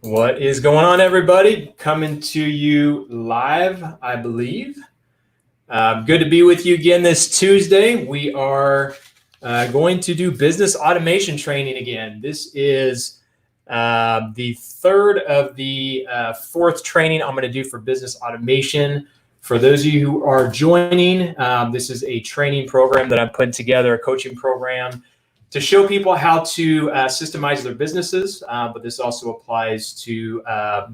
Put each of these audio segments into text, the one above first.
What is going on, everybody? Coming to you live, I believe. Good to be with you again this Tuesday. We are going to do business automation training again. This is the third of the fourth training I'm going to do for business automation. For those of you who are joining, this is a training program that I'm putting together, a coaching program to show people how to systemize their businesses, but this also applies to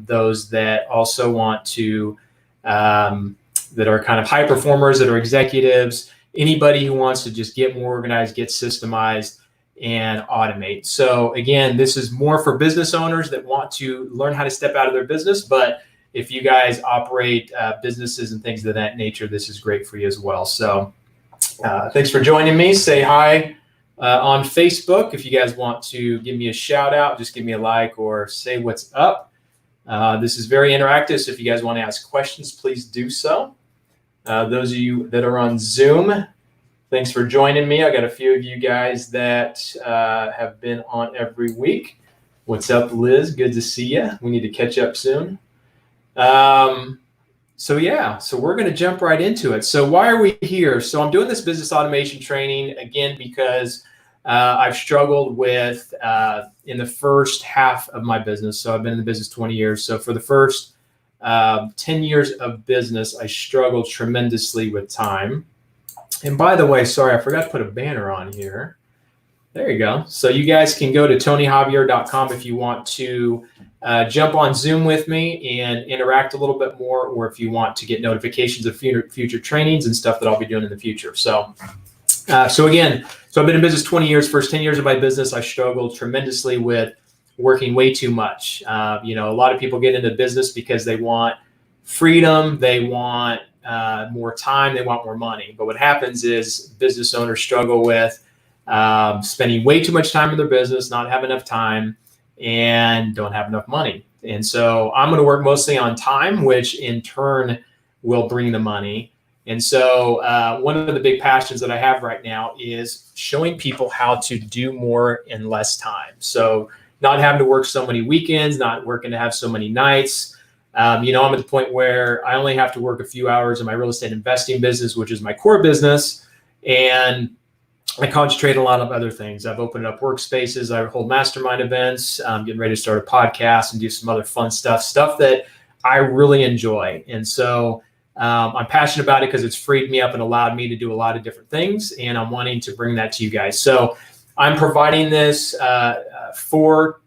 those that also want to, that are kind of high performers, that are executives, anybody who wants to just get more organized, get systemized, and automate. So again, this is more for business owners that want to learn how to step out of their business, but if you guys operate businesses and things of that nature, this is great for you as well. So thanks for joining me. Say hi. On Facebook, if you guys want to give me a shout out, just give me a like or say what's up. This is very interactive, so if you guys want to ask questions, please do so. Those of you that are on Zoom, thanks for joining me. I got a few of you guys that have been on every week. What's up, Liz? Good to see you. We need to catch up soon. So we're going to jump right into it. So why are we here? So I'm doing this business automation training again because I've struggled with in the first half of my business. So I've been in the business 20 years. So for the first 10 years of business, I struggled tremendously with time. And by the way, sorry, I forgot to put a banner on here. There you go. So you guys can go to tonyjavier.com if you want to jump on Zoom with me and interact a little bit more, or if you want to get notifications of future trainings and stuff that I'll be doing in the future. So I've been in business 20 years. First 10 years of my business, I struggled tremendously with working way too much. A lot of people get into business because they want freedom, they want more time, they want more money. But what happens is business owners struggle with spending way too much time in their business, not have enough time, and don't have enough money. And so I'm going to work mostly on time, which in turn will bring the money. And so one of the big passions that I have right now is showing people how to do more in less time. So not having to work so many weekends, not working to have so many nights. I'm at the point where I only have to work a few hours in my real estate investing business, which is my core business. And I concentrate on a lot of other things. I've opened up workspaces. I hold mastermind events. I'm getting ready to start a podcast and do some other fun stuff that I really enjoy. And so I'm passionate about it because it's freed me up and allowed me to do a lot of different things. And I'm wanting to bring that to you guys. So I'm providing this four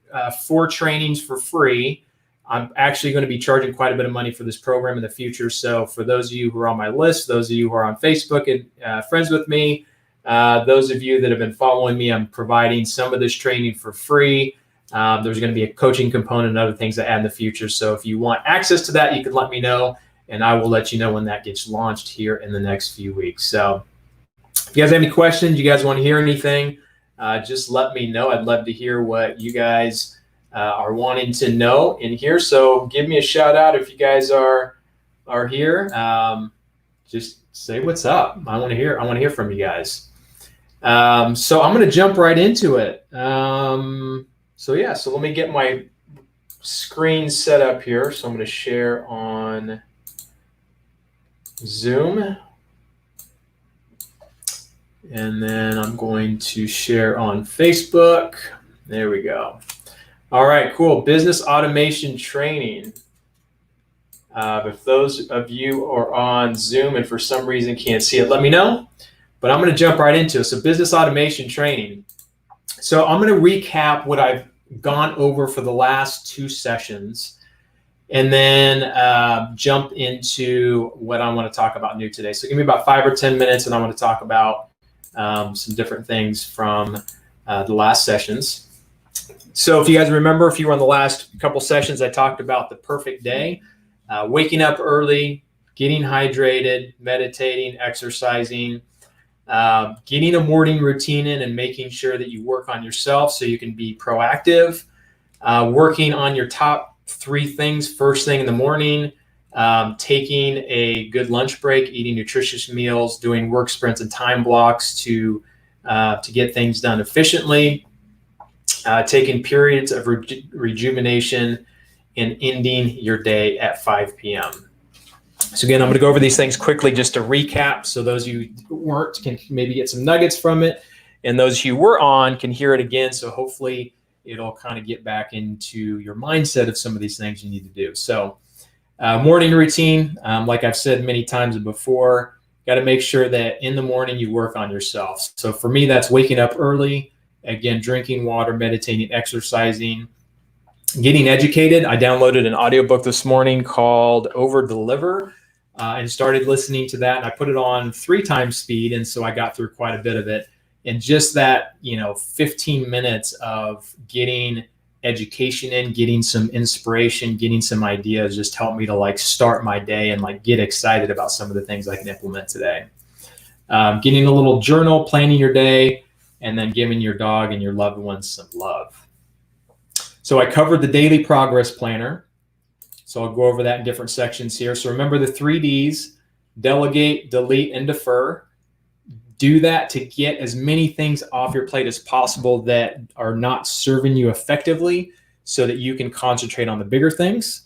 trainings for free. I'm actually going to be charging quite a bit of money for this program in the future. So for those of you who are on my list, those of you who are on Facebook and friends with me, those of you that have been following me, I'm providing some of this training for free. There's going to be a coaching component and other things I add in the future. So if you want access to that, you can let me know, and I will let you know when that gets launched here in the next few weeks. So if you guys have any questions, you guys want to hear anything, just let me know. I'd love to hear what you guys are wanting to know in here. So give me a shout out if you guys are here. Just say what's up. I want to hear from you guys. So I'm going to jump right into it. So let me get my screen set up here. So I'm going to share on Zoom. And then I'm going to share on Facebook. There we go. All right, cool. Business automation training. If those of you are on Zoom and for some reason can't see it, let me know. But I'm going to jump right into it. So business automation training. So I'm going to recap what I've gone over for the last two sessions, and then jump into what I want to talk about new today. So give me about 5 or 10 minutes, and I want to talk about some different things from the last sessions. So if you guys remember, if you were on the last couple sessions, I talked about the perfect day, waking up early, getting hydrated, meditating, exercising, getting a morning routine in and making sure that you work on yourself so you can be proactive, working on your top 3 things first thing in the morning, taking a good lunch break, eating nutritious meals, doing work sprints and time blocks to get things done efficiently, taking periods of rejuvenation, and ending your day at 5 p.m. So again, I'm going to go over these things quickly just to recap, so those of you who weren't can maybe get some nuggets from it, and those who were on can hear it again. So hopefully it'll kind of get back into your mindset of some of these things you need to do. So morning routine, like I've said many times before, got to make sure that in the morning you work on yourself. So for me, that's waking up early, again, drinking water, meditating, exercising, getting educated. I downloaded an audiobook this morning called Over Deliver and started listening to that. And I put it on 3 times speed. And so I got through quite a bit of it. And just that, 15 minutes of getting education in, getting some inspiration, getting some ideas just helped me to start my day and get excited about some of the things I can implement today. Getting a little journal, planning your day, and then giving your dog and your loved ones some love. So I covered the daily progress planner. So I'll go over that in different sections here. So remember the 3 Ds: delegate, delete, and defer. Do that to get as many things off your plate as possible that are not serving you effectively so that you can concentrate on the bigger things.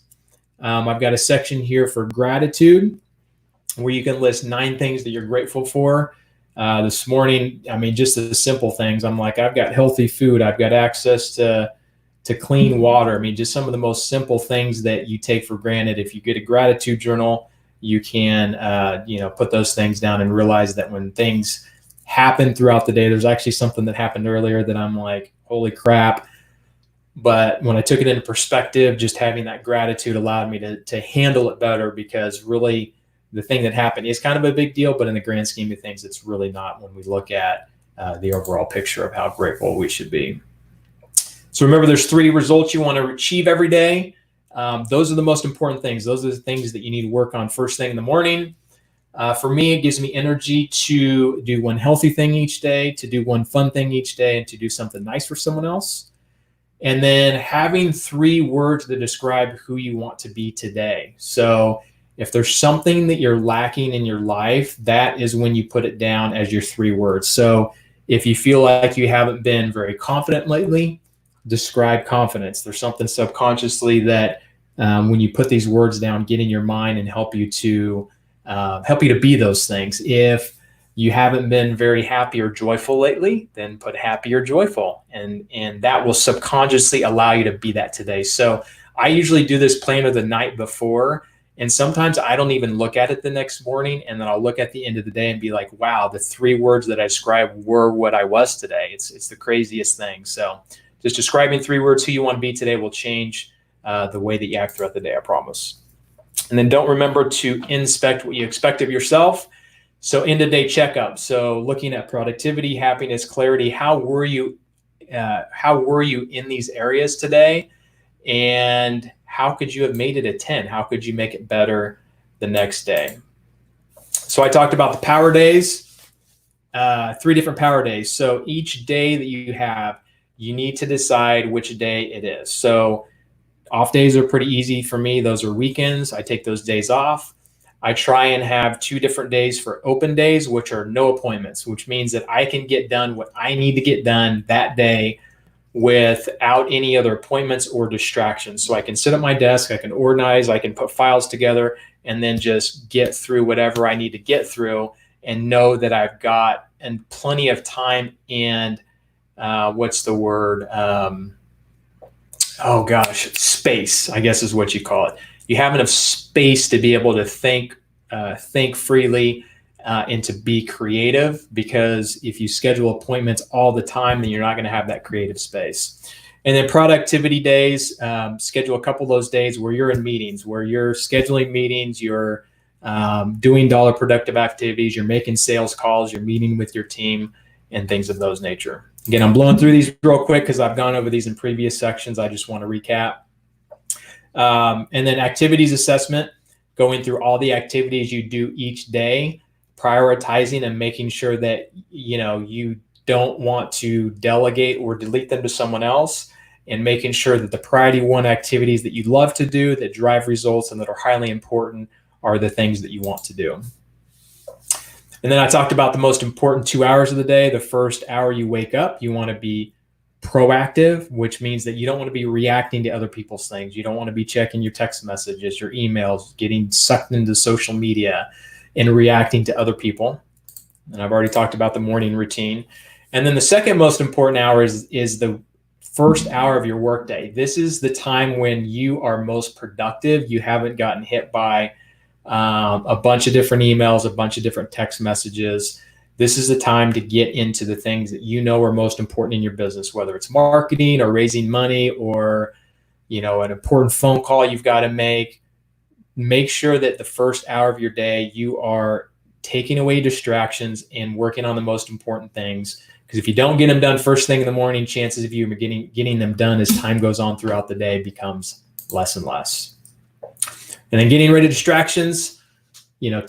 I've got a section here for gratitude where you can list 9 things that you're grateful for. This morning, just the simple things. I'm like, I've got healthy food. I've got access to clean water. Just some of the most simple things that you take for granted. If you get a gratitude journal, you can, put those things down and realize that when things happen throughout the day, there's actually something that happened earlier that I'm like, holy crap. But when I took it into perspective, just having that gratitude allowed me to handle it better, because really the thing that happened is kind of a big deal, but in the grand scheme of things, it's really not when we look at the overall picture of how grateful we should be. So remember, there's 3 results you want to achieve every day. Those are the most important things. Those are the things that you need to work on first thing in the morning. For me, it gives me energy to do 1 healthy thing each day, to do 1 fun thing each day, and to do something nice for someone else. And then having 3 words to describe who you want to be today. So if there's something that you're lacking in your life, that is when you put it down as your 3 words. So if you feel like you haven't been very confident lately, describe confidence. There's something subconsciously that when you put these words down, get in your mind and help you to be those things. If you haven't been very happy or joyful lately, then put happy or joyful, and that will subconsciously allow you to be that today. So I usually do this planner the night before, and sometimes I don't even look at it the next morning, and then I'll look at the end of the day and be like, wow, the 3 words that I described were what I was today. It's the craziest thing. So just describing 3 words who you want to be today will change the way that you act throughout the day, I promise. And then don't remember to inspect what you expect of yourself. So end of day checkup. So looking at productivity, happiness, clarity. How were you in these areas today? And how could you have made it a 10? How could you make it better the next day? So I talked about the power days, 3 different power days. So each day that you have, you need to decide which day it is. So off days are pretty easy for me. Those are weekends. I take those days off. I try and have 2 different days for open days, which are no appointments, which means that I can get done what I need to get done that day without any other appointments or distractions. So I can sit at my desk, I can organize, I can put files together, and then just get through whatever I need to get through and know that I've got plenty of time and space, I guess is what you call it. You have enough space to be able to think freely and to be creative, because if you schedule appointments all the time, then you're not going to have that creative space. And then productivity days, schedule a couple of those days where you're in meetings, where you're scheduling meetings, you're doing dollar productive activities, you're making sales calls, you're meeting with your team, and things of those nature. Again, I'm blowing through these real quick because I've gone over these in previous sections. I just want to recap. And then activities assessment, going through all the activities you do each day, prioritizing and making sure that you don't want to delegate or delete them to someone else, and making sure that the priority 1 activities that you love to do, that drive results and that are highly important, are the things that you want to do. And then I talked about the most important 2 hours of the day. The first hour you wake up, you want to be proactive, which means that you don't want to be reacting to other people's things. You don't want to be checking your text messages, your emails, getting sucked into social media and reacting to other people. And I've already talked about the morning routine. And then the second most important hour is the first hour of your workday. This is the time when you are most productive. You haven't gotten hit by a bunch of different emails, a bunch of different text messages. This is the time to get into the things that you know are most important in your business, whether it's marketing or raising money or, an important phone call you've got to make. Make sure that the first hour of your day, you are taking away distractions and working on the most important things. Because if you don't get them done first thing in the morning, chances of you getting them done as time goes on throughout the day becomes less and less. And then getting rid of distractions,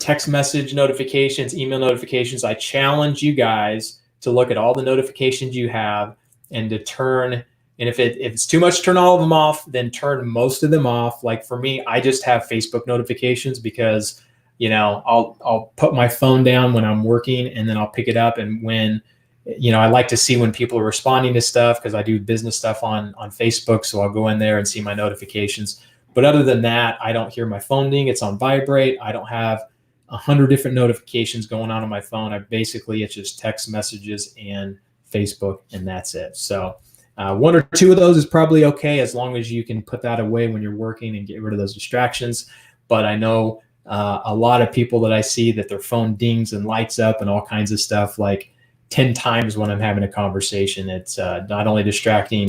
text message notifications, email notifications. I challenge you guys to look at all the notifications you have and to turn, and if it's too much to turn all of them off, then turn most of them off. Like for me, I just have Facebook notifications because, I'll put my phone down when I'm working and then I'll pick it up. And when, I like to see when people are responding to stuff because I do business stuff on Facebook. So I'll go in there and see my notifications. But other than that, I don't hear my phone ding. It's on vibrate. I don't have 100 different notifications going on my phone. It's just text messages and Facebook, and that's it. So one or two of those is probably okay as long as you can put that away when you're working and get rid of those distractions. But I know a lot of people that I see that their phone dings and lights up and all kinds of stuff like 10 times when I'm having a conversation. It's not only distracting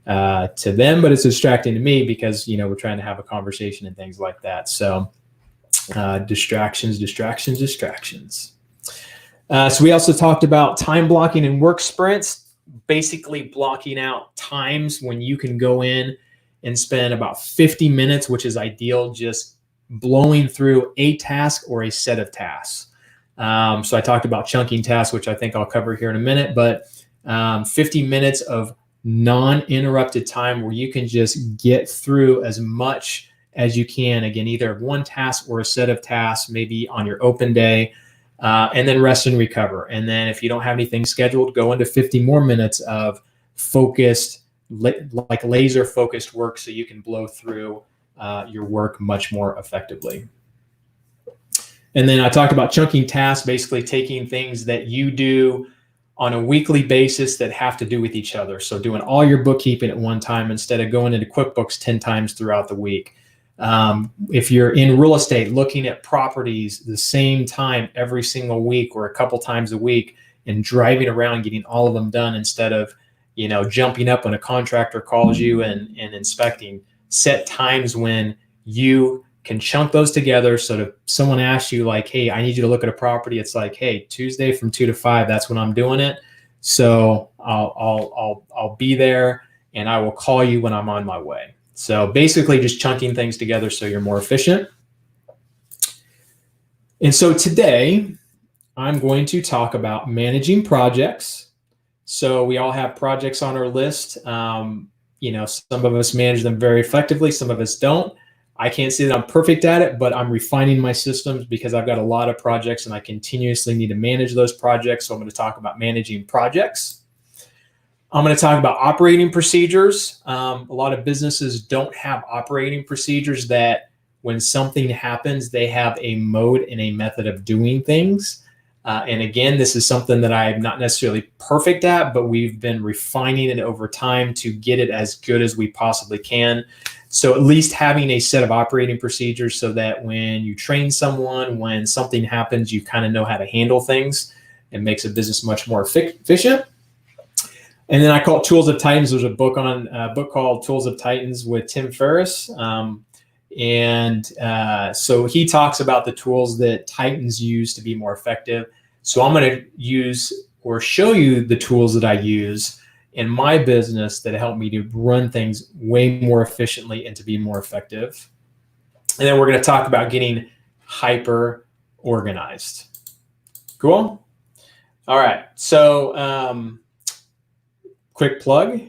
to them, but it's distracting to me because, we're trying to have a conversation and things like that. So distractions. So we also talked about time blocking and work sprints, basically blocking out times when you can go in and spend about 50 minutes, which is ideal, just blowing through a task or a set of tasks. So I talked about chunking tasks, which I think I'll cover here in a minute, but 50 minutes of non-interrupted time where you can just get through as much as you can. Again, either one task or a set of tasks, maybe on your open day, and then rest and recover. And then if you don't have anything scheduled, go into 50 more minutes of focused, like laser focused work so you can blow through your work much more effectively. And then I talked about chunking tasks, basically taking things that you do on a weekly basis that have to do with each other. So doing all your bookkeeping at one time instead of going into QuickBooks 10 times throughout the week. If you're in real estate, looking at properties the same time every single week or a couple times a week and driving around getting all of them done instead of, jumping up when a contractor calls you and inspecting. Set times when you can chunk those together. So if someone asks you like, hey, I need you to look at a property, it's like, hey, Tuesday from 2 to 5, that's when I'm doing it. So I'll be there and I will call you when I'm on my way. So basically just chunking things together so you're more efficient. And so today I'm going to talk about managing projects. So we all have projects on our list. Some of us manage them very effectively. Some of us don't. I can't say that I'm perfect at it, but I'm refining my systems because I've got a lot of projects and I continuously need to manage those projects. So I'm going to talk about managing projects. I'm going to talk about operating procedures. A lot of businesses don't have operating procedures that when something happens, they have a mode and a method of doing things. And again, this is something that I'm not necessarily perfect at, but we've been refining it over time to get it as good as we possibly can. So at least having a set of operating procedures so that when you train someone, when something happens, you kind of know how to handle things. It makes a business much more efficient. And then I call it Tools of Titans. There's a book called Tools of Titans with Tim Ferriss. So he talks about the tools that Titans use to be more effective. So I'm going to use or show you the tools that I use in my business that help me to run things way more efficiently and to be more effective. And then we're going to talk about getting hyper organized. Cool? All right. So quick plug.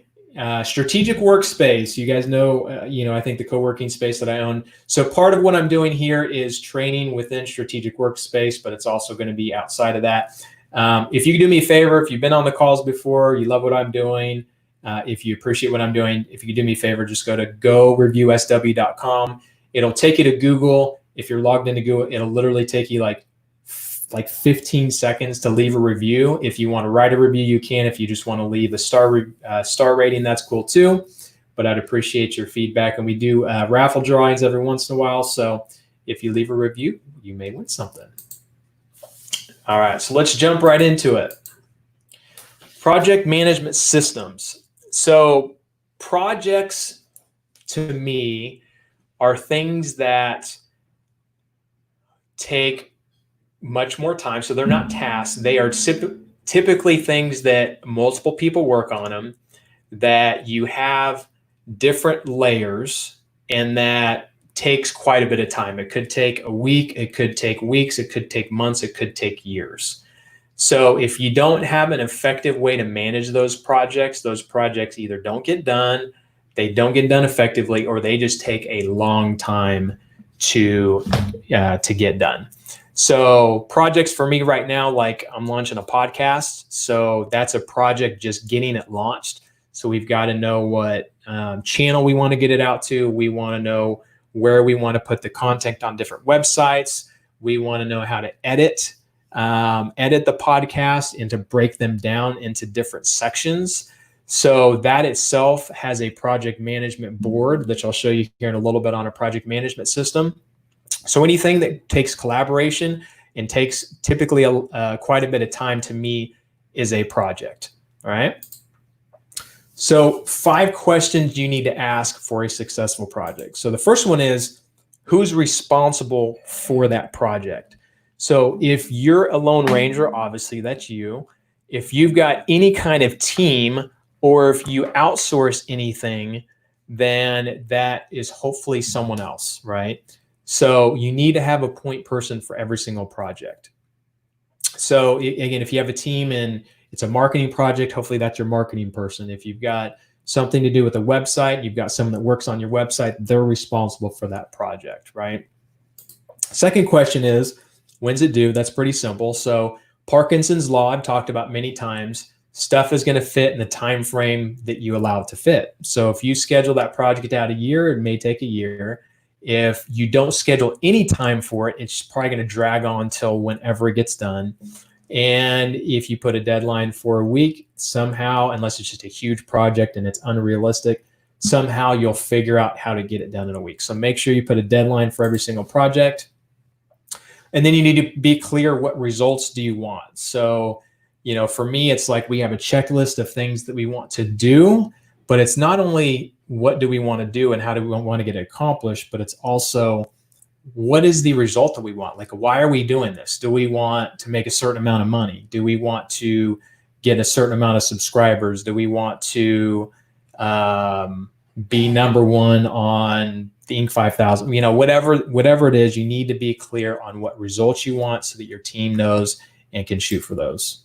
Strategic Workspace. You guys know, I think the co-working space that I own. So part of what I'm doing here is training within Strategic Workspace, but it's also going to be outside of that. If you could do me a favor, if you've been on the calls before, you love what I'm doing, If you appreciate what I'm doing, if you could do me a favor, just go to goreviewsw.com. It'll take you to Google. If you're logged into Google, it'll literally take you like 15 seconds to leave a review. If you want to write a review, you can. If you just want to leave a star rating, that's cool too. But I'd appreciate your feedback. And we do raffle drawings every once in a while. So if you leave a review, you may win something. All right, so let's jump right into it. Project management systems. So projects to me are things that take much more time. So they're not tasks. They are typically things that multiple people work on them, that you have different layers, and that takes quite a bit of time. It could take a week, it could take weeks, it could take months, it could take years. So if you don't have an effective way to manage those projects either don't get done, they don't get done effectively, or they just take a long time to get done. So projects for me right now, like I'm launching a podcast. So that's a project, just getting it launched. So we've got to know what channel we want to get it out to. We want to know where we want to put the content on different websites. We want to know how to edit the podcast and to break them down into different sections. So that itself has a project management board, which I'll show you here in a little bit on a project management system. So anything that takes collaboration and takes typically quite a bit of time, to me, is a project. All right. So 5 questions you need to ask for a successful project. So the first one is, who's responsible for that project? So if you're a lone ranger, obviously that's you. If you've got any kind of team, or if you outsource anything, then that is hopefully someone else, right? So you need to have a point person for every single project. So again, if you have a team and it's a marketing project, hopefully that's your marketing person. If you've got something to do with a website, you've got someone that works on your website, they're responsible for that project, right? Second question is, when's it due? That's pretty simple. So Parkinson's law, I've talked about many times. Stuff is going to fit in the time frame that you allow it to fit. So if you schedule that project out a year, it may take a year. If you don't schedule any time for it, it's probably going to drag on till whenever it gets done. And if you put a deadline for a week, somehow, unless it's just a huge project and it's unrealistic, somehow you'll figure out how to get it done in a week. So make sure you put a deadline for every single project. And then you need to be clear, what results do you want? So, for me, it's like we have a checklist of things that we want to do, but it's not only what do we want to do and how do we want to get it accomplished, but it's also, what is the result that we want? Like, why are we doing this? Do we want to make a certain amount of money? Do we want to get a certain amount of subscribers? Do we want to be number one on the Inc. 5000? Whatever it is, you need to be clear on what results you want so that your team knows and can shoot for those.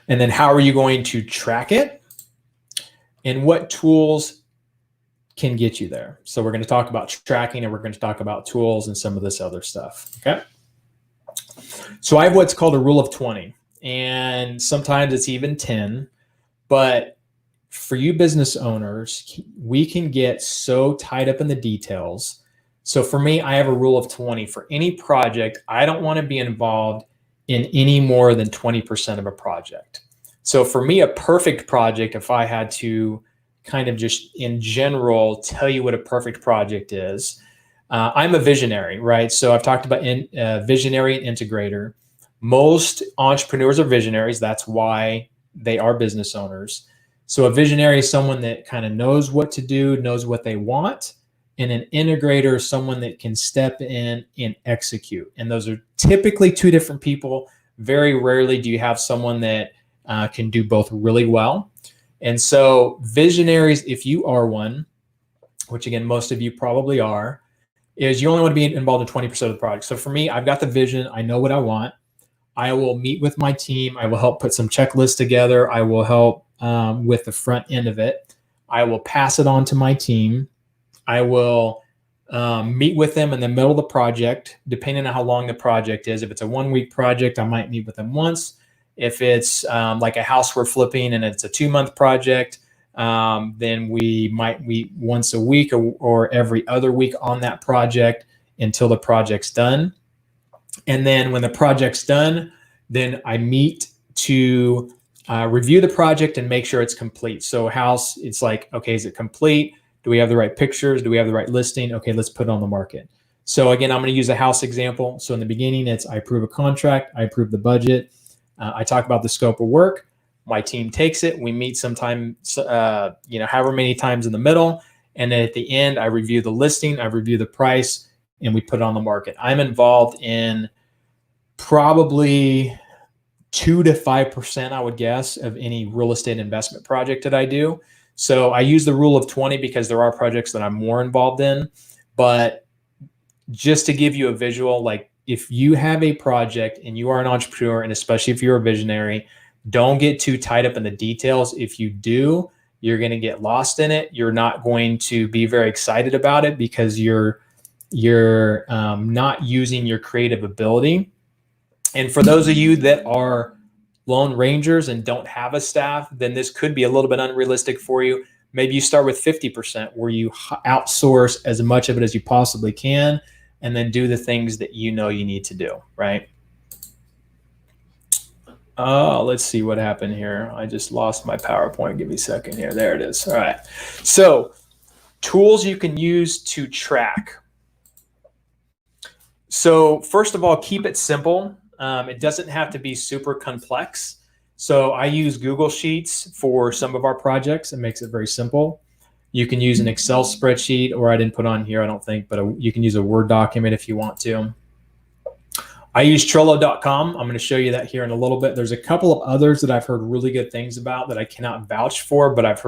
And then how are you going to track it? And what tools can get you there? So we're going to talk about tracking, and we're going to talk about tools and some of this other stuff. Okay. So I have what's called a rule of 20, and sometimes it's even 10, but for you business owners, we can get so tied up in the details. So for me, I have a rule of 20. For any project, I don't want to be involved in any more than 20% of a project. So for me, a perfect project, if I had to kind of just in general tell you what a perfect project is, I'm a visionary, right? So I've talked about visionary and integrator. Most entrepreneurs are visionaries. That's why they are business owners. So a visionary is someone that kind of knows what to do, knows what they want. And an integrator is someone that can step in and execute. And those are typically 2 different people. Very rarely do you have someone that can do both really well. And so visionaries, if you are one, which again, most of you probably are, is you only want to be involved in 20% of the project. So for me, I've got the vision. I know what I want. I will meet with my team. I will help put some checklists together. I will help with the front end of it. I will pass it on to my team. I will meet with them in the middle of the project, depending on how long the project is. If it's a 1-week project, I might meet with them once. If it's like a house we're flipping and it's a 2-month project, Then we might meet once a week or every other week on that project until the project's done. And then when the project's done, then I meet to review the project and make sure it's complete. So house, it's like, okay, is it complete? Do we have the right pictures? Do we have the right listing? Okay, let's put it on the market. So again, I'm going to use a house example. So in the beginning, it's I approve a contract, I approve the budget, I talk about the scope of work. My team takes it. We meet sometime, however many times in the middle. And then at the end, I review the listing, I review the price, and we put it on the market. I'm involved in probably 2 to 5%, I would guess, of any real estate investment project that I do. So I use the rule of 20 because there are projects that I'm more involved in. But just to give you a visual, like if you have a project and you are an entrepreneur, and especially if you're a visionary, don't get too tied up in the details. If you do, you're going to get lost in it. You're not going to be very excited about it because you're not using your creative ability. And for those of you that are lone rangers and don't have a staff, then this could be a little bit unrealistic for you. Maybe you start with 50% where you outsource as much of it as you possibly can, and then do the things that you know you need to do, right? Let's see what happened here. I just lost my PowerPoint. Give me a second here. There it is. All right. So tools you can use to track. So first of all, keep it simple. It doesn't have to be super complex. So I use Google Sheets for some of our projects. It makes it very simple. You can use an Excel spreadsheet, or I didn't put on here, I don't think, but you can use a Word document if you want to. I use Trello.com. I'm going to show you that here in a little bit. There's a couple of others that I've heard really good things about that I cannot vouch for, but I've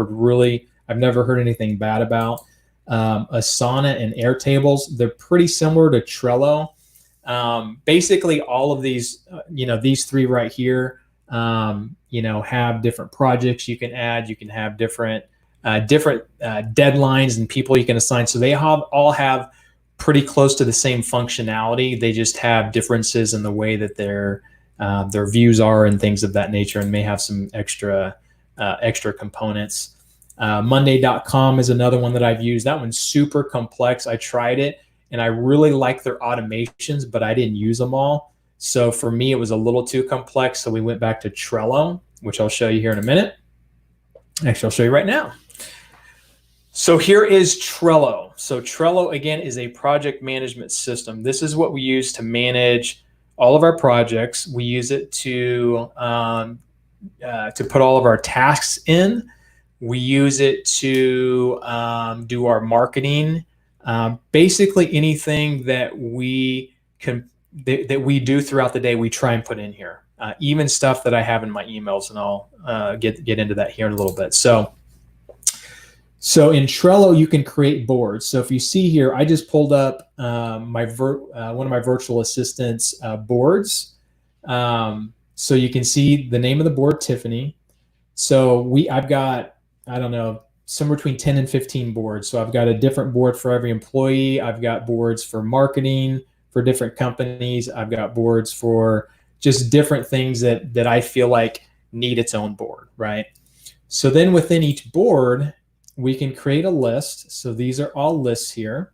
never heard anything bad about. Asana and Airtables, they're pretty similar to Trello. Basically all of these, these three right here, have different projects you can add. You can have different deadlines and people you can assign. So they all have pretty close to the same functionality. They just have differences in the way that their views are and things of that nature, and may have some extra components. Monday.com is another one that I've used. That one's super complex. I tried it and I really like their automations, but I didn't use them all. So for me, it was a little too complex. So we went back to Trello, which I'll show you here in a minute. Actually, I'll show you right now. So here is Trello. So Trello, again, is a project management system. This is what we use to manage all of our projects. We use it to put all of our tasks in. We use it to do our marketing. Basically anything that we do throughout the day, we try and put in here. Even stuff that I have in my emails, and I'll get into that here in a little bit. So in Trello, you can create boards. So if you see here, I just pulled up one of my virtual assistants boards. So you can see the name of the board, Tiffany. So I've got, I don't know, somewhere between 10 and 15 boards. So I've got a different board for every employee. I've got boards for marketing for different companies. I've got boards for just different things that I feel like need its own board, right? So then within each board, we can create a list. So these are all lists here.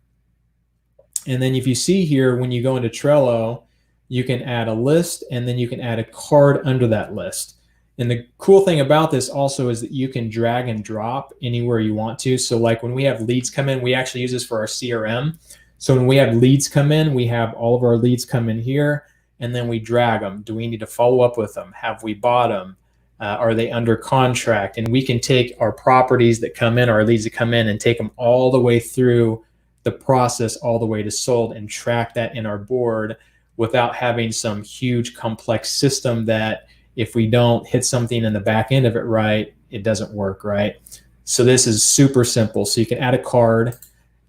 And then if you see here, when you go into Trello, you can add a list and then you can add a card under that list. And the cool thing about this also is that you can drag and drop anywhere you want to. So like when we have leads come in, we actually use this for our CRM. So when we have leads come in, we have all of our leads come in here and then we drag them. Do we need to follow up with them? Have we bought them? Are they under contract? And we can take our properties that come in, our leads that come in, and take them all the way through the process, all the way to sold, and track that in our board without having some huge complex system that if we don't hit something in the back end of it right, it doesn't work, right? So this is super simple. So you can add a card.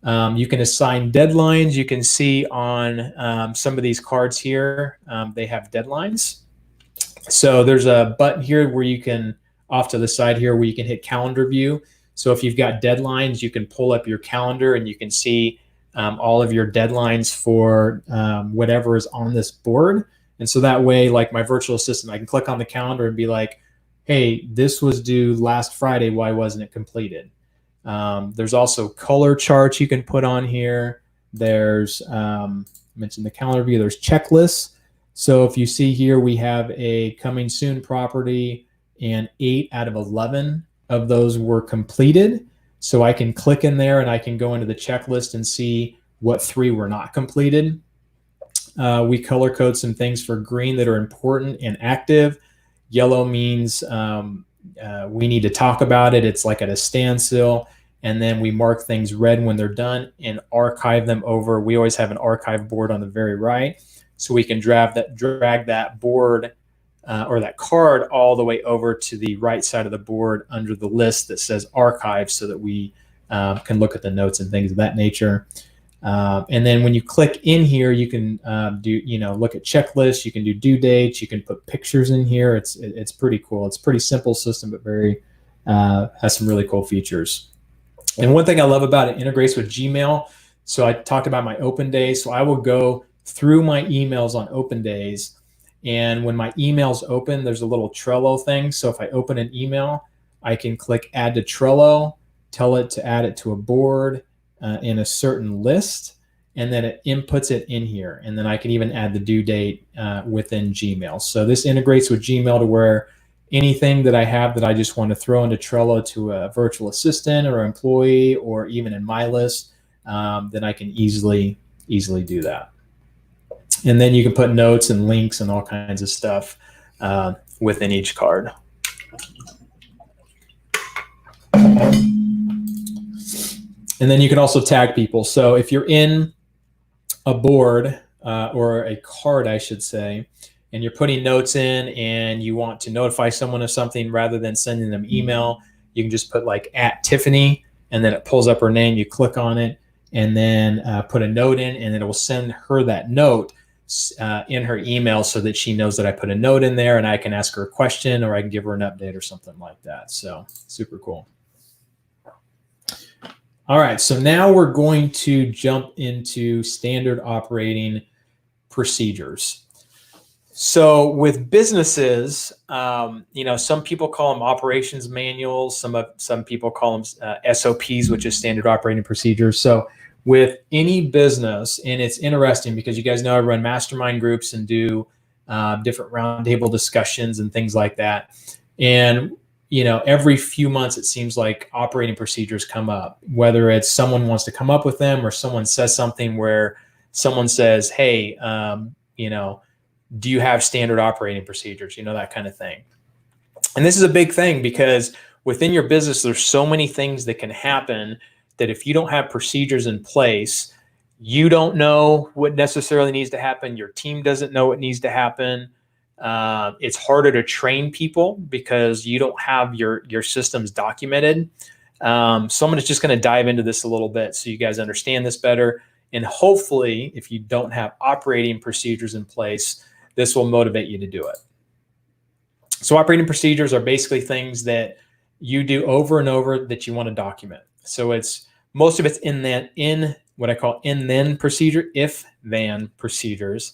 You can assign deadlines. You can see on some of these cards here, they have deadlines. So there's a button here where you can, off to the side here, where you can hit calendar view. So if you've got deadlines, you can pull up your calendar and you can see all of your deadlines for whatever is on this board. And so that way, like my virtual assistant, I can click on the calendar and be like, hey, this was due last Friday. Why wasn't it completed? There's also color charts you can put on here. There's, I mentioned the calendar view, there's checklists. So if you see here, we have a coming soon property and 8 out of 11 of those were completed. So I can click in there and I can go into the checklist and see what 3 were not completed. We color code some things for green that are important and active. Yellow means we need to talk about it. It's like at a standstill. And then we mark things red when they're done and archive them over. We always have an archive board on the very right. So we can drag that board or that card all the way over to the right side of the board under the list that says archive so that we can look at the notes and things of that nature. And then when you click in here, you can look at checklists, you can do due dates, you can put pictures in here. It's pretty cool. It's a pretty simple system, but has some really cool features. And one thing I love about it integrates with Gmail. So I talked about my open days. So I will go through my emails on open days. And when my emails open, there's a little Trello thing. So if I open an email, I can click add to Trello, tell it to add it to a board in a certain list, and then it inputs it in here. And then I can even add the due date within Gmail. So this integrates with Gmail to where anything that I have that I just want to throw into Trello to a virtual assistant or employee or even in my list, then I can easily do that. And then you can put notes and links and all kinds of stuff within each card. And then you can also tag people. So if you're in a board or a card, I should say, and you're putting notes in and you want to notify someone of something rather than sending them email, you can just put like @Tiffany, and then it pulls up her name. You click on it and then put a note in, and it will send her that note in her email so that she knows that I put a note in there, and I can ask her a question or I can give her an update or something like that. So super cool. All right, so now we're going to jump into standard operating procedures. So with businesses, some people call them operations manuals. Some people call them SOPs, which is standard operating procedures. So with any business, and it's interesting because you guys know I run mastermind groups and do different roundtable discussions and things like that. And every few months, it seems like operating procedures come up, whether it's someone wants to come up with them or someone says something where someone says, hey, do you have standard operating procedures? That kind of thing. And this is a big thing because within your business, there's so many things that can happen that if you don't have procedures in place, you don't know what necessarily needs to happen. Your team doesn't know what needs to happen. It's harder to train people because you don't have your systems documented. So I'm just going to dive into this a little bit so you guys understand this better. And hopefully, if you don't have operating procedures in place, this will motivate you to do it. So operating procedures are basically things that you do over and over that you want to document. So most of it's in what I call then procedure, if then procedures.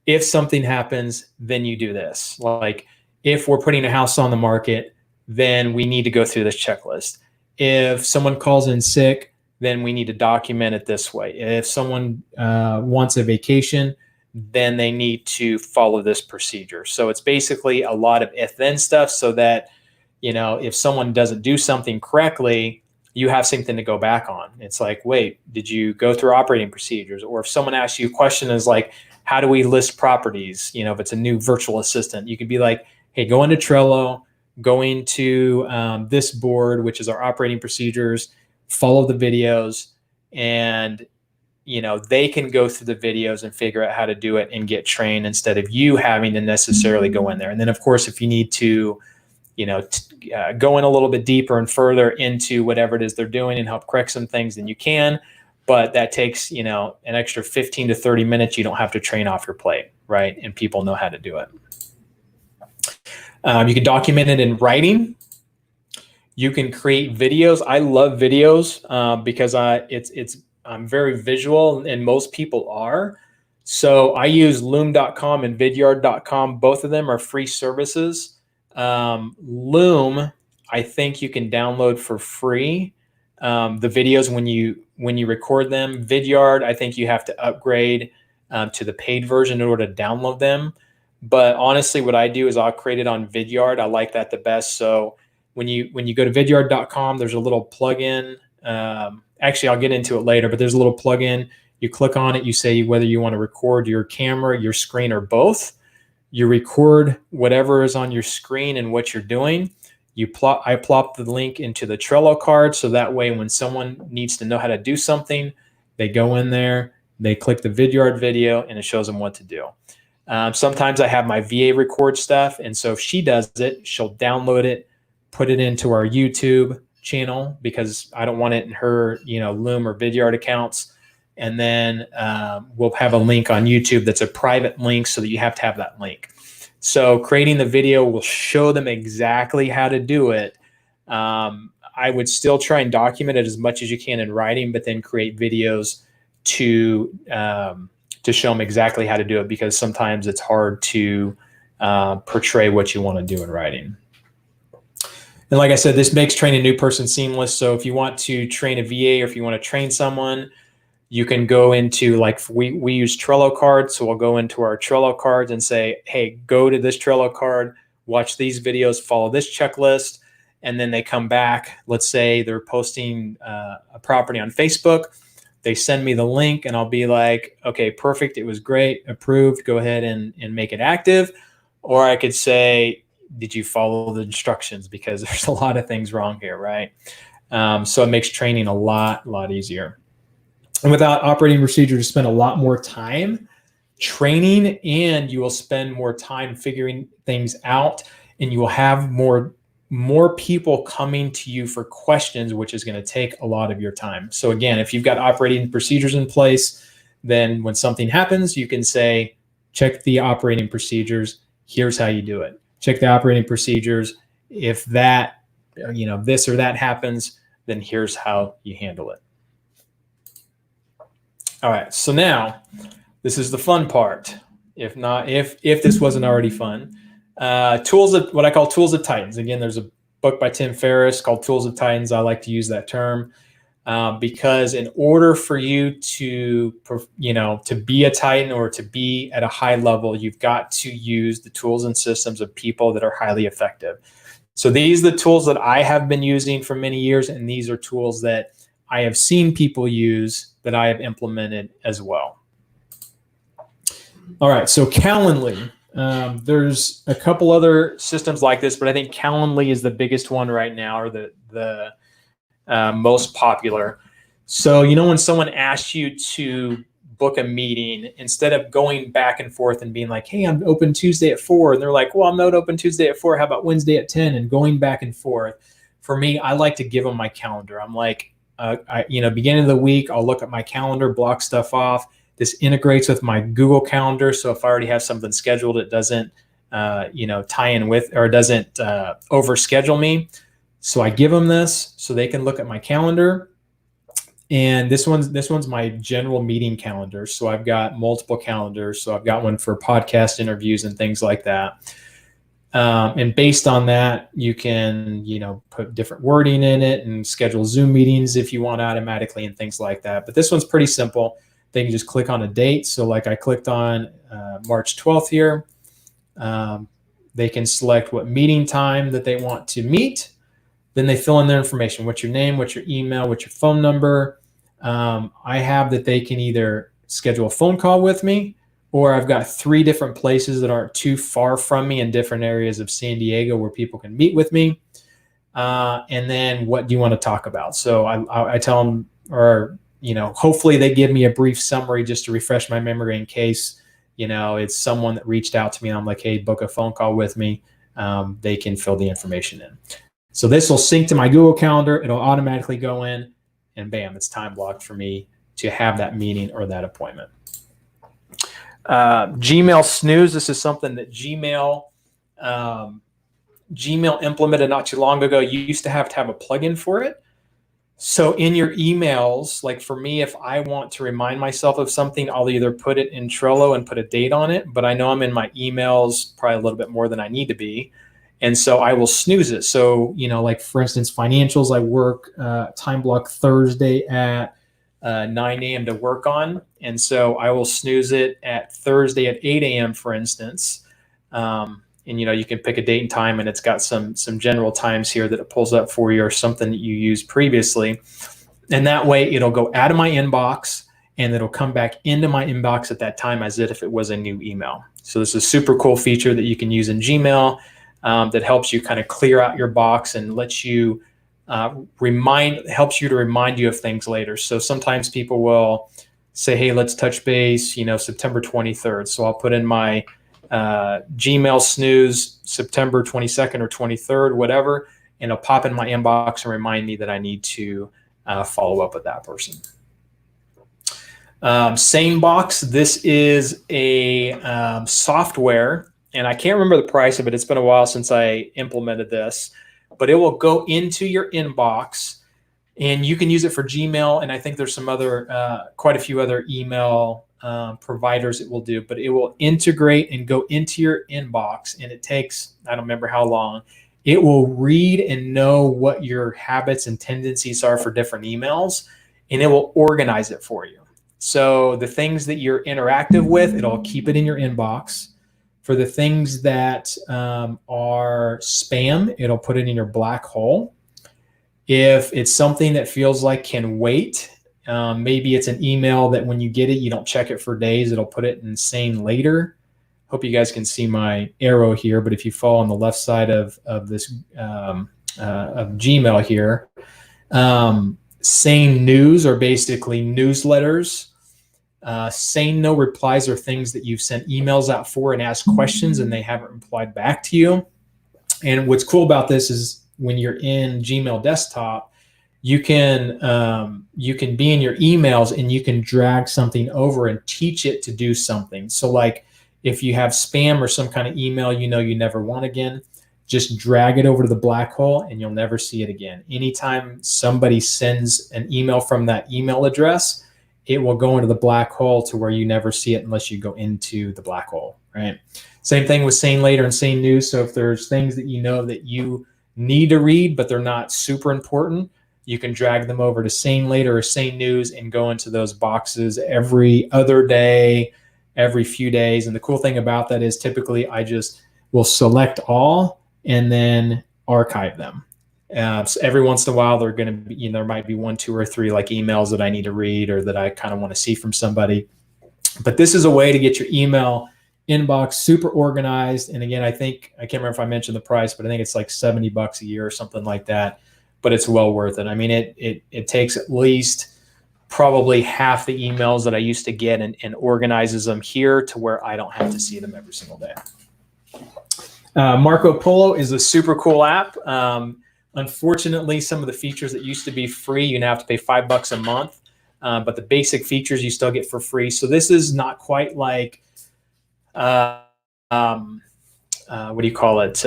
If something happens, then you do this. Like if we're putting a house on the market, then we need to go through this checklist. If someone calls in sick, then we need to document it this way. If someone wants a vacation, then they need to follow this procedure. So it's basically a lot of if-then stuff so that, if someone doesn't do something correctly, you have something to go back on. It's like, wait, did you go through operating procedures? Or if someone asks you a question is like, how do we list properties? If it's a new virtual assistant, you could be like, hey, go into Trello, go into this board, which is our operating procedures, follow the videos, and they can go through the videos and figure out how to do it and get trained instead of you having to necessarily go in there. And then, of course, if you need to, go in a little bit deeper and further into whatever it is they're doing and help correct some things, then you can. But that takes, an extra 15 to 30 minutes. You don't have to train off your plate, right? And people know how to do it. You can document it in writing. You can create videos. I love videos because I'm very visual, and most people are. So I use loom.com and vidyard.com. Both of them are free services Loom, I think you can download for free the videos when you record them. Vidyard, I think you have to upgrade to the paid version in order to download them. But honestly, what I do is I'll create it on Vidyard. I like that the best. So when you go to vidyard.com, there's a little plugin. Actually, I'll get into it later, but there's a little plugin. You click on it, you say whether you want to record your camera, your screen, or both. You record whatever is on your screen and what you're doing. I plop the link into the Trello card, so that way when someone needs to know how to do something, they go in there, they click the Vidyard video, and it shows them what to do. Sometimes I have my VA record stuff, and so if she does it, she'll download it, put it into our YouTube channel, because I don't want it in her Loom or Vidyard accounts. And then we'll have a link on YouTube that's a private link, so that you have to have that link. So creating the video will show them exactly how to do it. I would still try and document it as much as you can in writing, but then create videos to show them exactly how to do it, because sometimes it's hard to portray what you want to do in writing. And like I said, this makes training a new person seamless. So if you want to train a VA, or if you want to train someone, you can go into, like, we use Trello cards. So we'll go into our Trello cards and say, hey, go to this Trello card, watch these videos, follow this checklist. And then they come back. Let's say they're posting a property on Facebook. They send me the link, and I'll be like, okay, perfect. It was great. Approved. Go ahead and make it active. Or I could say, did you follow the instructions? Because there's a lot of things wrong here, right? So it makes training a lot easier. And without operating procedure, you spend a lot more time training, and you will spend more time figuring things out, and you will have more people coming to you for questions, which is going to take a lot of your time. So again, if you've got operating procedures in place, then when something happens, you can say, check the operating procedures. Here's how you do it. Check the operating procedures. If that, this or that happens, then here's how you handle it. All right, so now this is the fun part. If this wasn't already fun, what I call Tools of Titans. Again, there's a book by Tim Ferriss called Tools of Titans. I like to use that term because in order for you to be a Titan or to be at a high level, you've got to use the tools and systems of people that are highly effective. So these are the tools that I have been using for many years, and these are tools that I have seen people use that I have implemented as well. All right, so Calendly. There's a couple other systems like this, but I think Calendly is the biggest one right now, or the most popular. So when someone asks you to book a meeting, instead of going back and forth and being like, hey, I'm open Tuesday at 4, and they're like, well, I'm not open Tuesday at 4. How about Wednesday at 10? And going back and forth. For me, I like to give them my calendar. I'm like, beginning of the week, I'll look at my calendar, block stuff off. This integrates with my Google Calendar. So if I already have something scheduled, it doesn't, tie in with, or doesn't overschedule me. So I give them this so they can look at my calendar. And this one's my general meeting calendar. So I've got multiple calendars. So I've got one for podcast interviews and things like that. And based on that, you can, put different wording in it and schedule Zoom meetings if you want automatically and things like that. But this one's pretty simple. They can just click on a date. So like I clicked on March 12th here. They can select what meeting time that they want to meet. Then they fill in their information. What's your name? What's your email? What's your phone number? I have that they can either schedule a phone call with me, or I've got 3 different places that aren't too far from me in different areas of San Diego where people can meet with me. And then what do you want to talk about? So I tell them, or, hopefully they give me a brief summary just to refresh my memory in case, it's someone that reached out to me and I'm like, hey, book a phone call with me. They can fill the information in. So this will sync to my Google Calendar. It'll automatically go in, and bam, it's time blocked for me to have that meeting or that appointment. Gmail Snooze. This is something that Gmail implemented not too long ago. You used to have a plugin for it. So in your emails, like for me, if I want to remind myself of something, I'll either put it in Trello and put a date on it, but I know I'm in my emails probably a little bit more than I need to be. And so I will snooze it. So, like for instance, financials, I work time block Thursday at 9 a.m. to work on. And so I will snooze it at Thursday at 8 a.m., for instance. And you can pick a date and time, and it's got some general times here that it pulls up for you, or something that you used previously. And that way it'll go out of my inbox and it'll come back into my inbox at that time as if it was a new email. So this is a super cool feature that you can use in Gmail that helps you kind of clear out your box and lets you helps you to remind you of things later. So sometimes people will say, hey, let's touch base, September 23rd. So I'll put in my Gmail snooze September 22nd or 23rd, whatever, and it'll pop in my inbox and remind me that I need to follow up with that person. SaneBox, this is a software, and I can't remember the price of it. It's been a while since I implemented this, but it will go into your inbox, and you can use it for Gmail, and I think there's some other, quite a few other email providers it will do, but it will integrate and go into your inbox, and it takes, I don't remember how long. It will read and know what your habits and tendencies are for different emails, and it will organize it for you. So the things that you're interactive with, it'll keep it in your inbox. For the things that are spam, it'll put it in your black hole. If it's something that feels like can wait, maybe it's an email that when you get it, you don't check it for days, it'll put it in sane later. Hope you guys can see my arrow here, but if you fall on the left side of this of Gmail here, sane news are basically newsletters. Sane no replies are things that you've sent emails out for and asked questions and they haven't replied back to you. And what's cool about this is when you're in Gmail desktop, you can be in your emails and you can drag something over and teach it to do something. So like if you have spam or some kind of email you never want again, just drag it over to the black hole and you'll never see it again. Anytime somebody sends an email from that email address, it will go into the black hole to where you never see it unless you go into the black hole, right? Same thing with Sane Later and Sane News. So if there's things that that you need to read, but they're not super important, you can drag them over to Sane Later or Sane News and go into those boxes every other day, every few days. And the cool thing about that is typically I just will select all and then archive them. So every once in a while, they're going to be, there might be 1, 2, or 3 like emails that I need to read or that I kind of want to see from somebody. But this is a way to get your email inbox super organized. And again, I can't remember if I mentioned the price, but I think it's like $70 a year or something like that. But it's well worth it. I mean, it takes at least probably half the emails that I used to get and organizes them here to where I don't have to see them every single day. Marco Polo is a super cool app. Unfortunately, some of the features that used to be free, you now have to pay $5 a month, but the basic features you still get for free. So this is not quite like, what do you call it?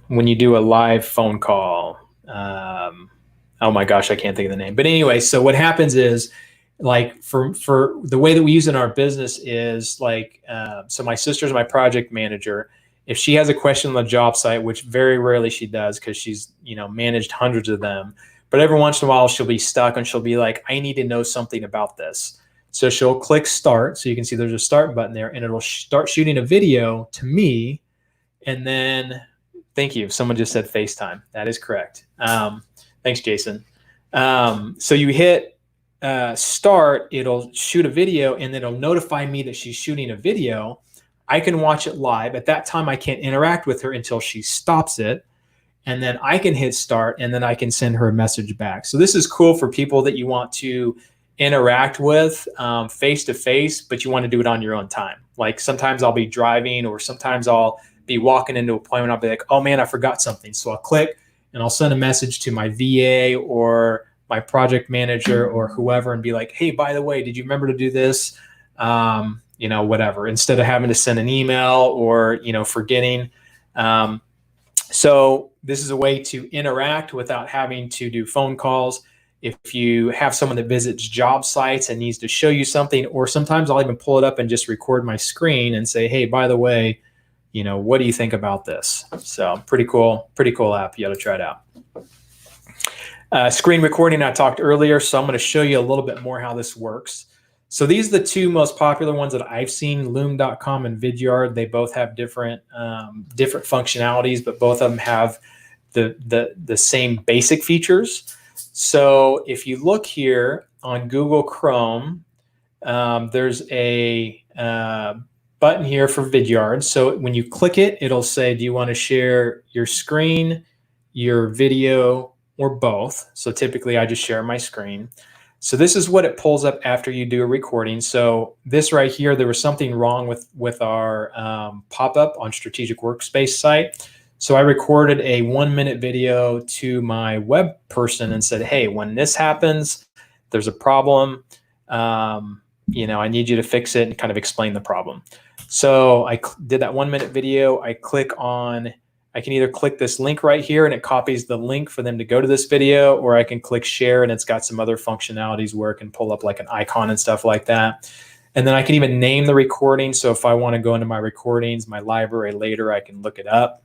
When you do a live phone call. Oh my gosh, I can't think of the name. But anyway, so what happens is, like for the way that we use it in our business is like, so my sister's my project manager. If she has a question on the job site, which very rarely she does because she's, managed hundreds of them, but every once in a while she'll be stuck and she'll be like, I need to know something about this. So she'll click start. So you can see there's a start button there and it'll start shooting a video to me. And then, thank you. Someone just said FaceTime. That is correct. Thanks, Jason. So you hit start, it'll shoot a video and then it'll notify me that she's shooting a video. I can watch it live. At that time, I can't interact with her until she stops it. And then I can hit start and then I can send her a message back. So this is cool for people that you want to interact with face to face, but you want to do it on your own time. Like sometimes I'll be driving or sometimes I'll be walking into an appointment. I'll be like, oh man, I forgot something. So I'll click and I'll send a message to my VA or my project manager or whoever and be like, hey, by the way, did you remember to do this? Whatever, instead of having to send an email or, forgetting. So this is a way to interact without having to do phone calls. If you have someone that visits job sites and needs to show you something, or sometimes I'll even pull it up and just record my screen and say, hey, by the way, what do you think about this? So pretty cool app. You ought to try it out. Screen recording, I talked earlier, so I'm going to show you a little bit more how this works. So these are the two most popular ones that I've seen, Loom.com and Vidyard. They both have different functionalities, but both of them have the same basic features. So if you look here on Google Chrome, there's a button here for Vidyard. So when you click it, it'll say, do you want to share your screen, your video, or both? So typically I just share my screen. So this is what it pulls up after you do a recording. So this right here, there was something wrong with our pop-up on Strategic Workspace site. So I recorded a 1-minute video to my web person and said, hey, when this happens, there's a problem. I need you to fix it, and kind of explain the problem. So I did that 1-minute video. I can either click this link right here and it copies the link for them to go to this video, or I can click share and it's got some other functionalities where it can pull up like an icon and stuff like that. And then I can even name the recording. So if I want to go into my recordings, my library later, I can look it up.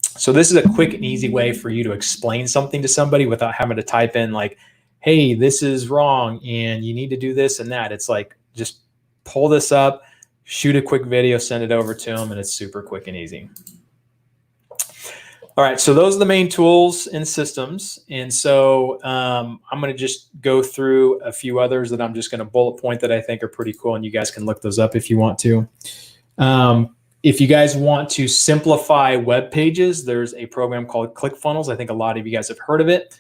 So this is a quick and easy way for you to explain something to somebody without having to type in like, hey, this is wrong and you need to do this and that. It's like, just pull this up, shoot a quick video, send it over to them, and it's super quick and easy. All right, so those are the main tools and systems. And so I'm going to just go through a few others that I'm just going to bullet point that I think are pretty cool, and you guys can look those up if you want to. If you guys want to simplify web pages, there's a program called ClickFunnels. I think a lot of you guys have heard of it.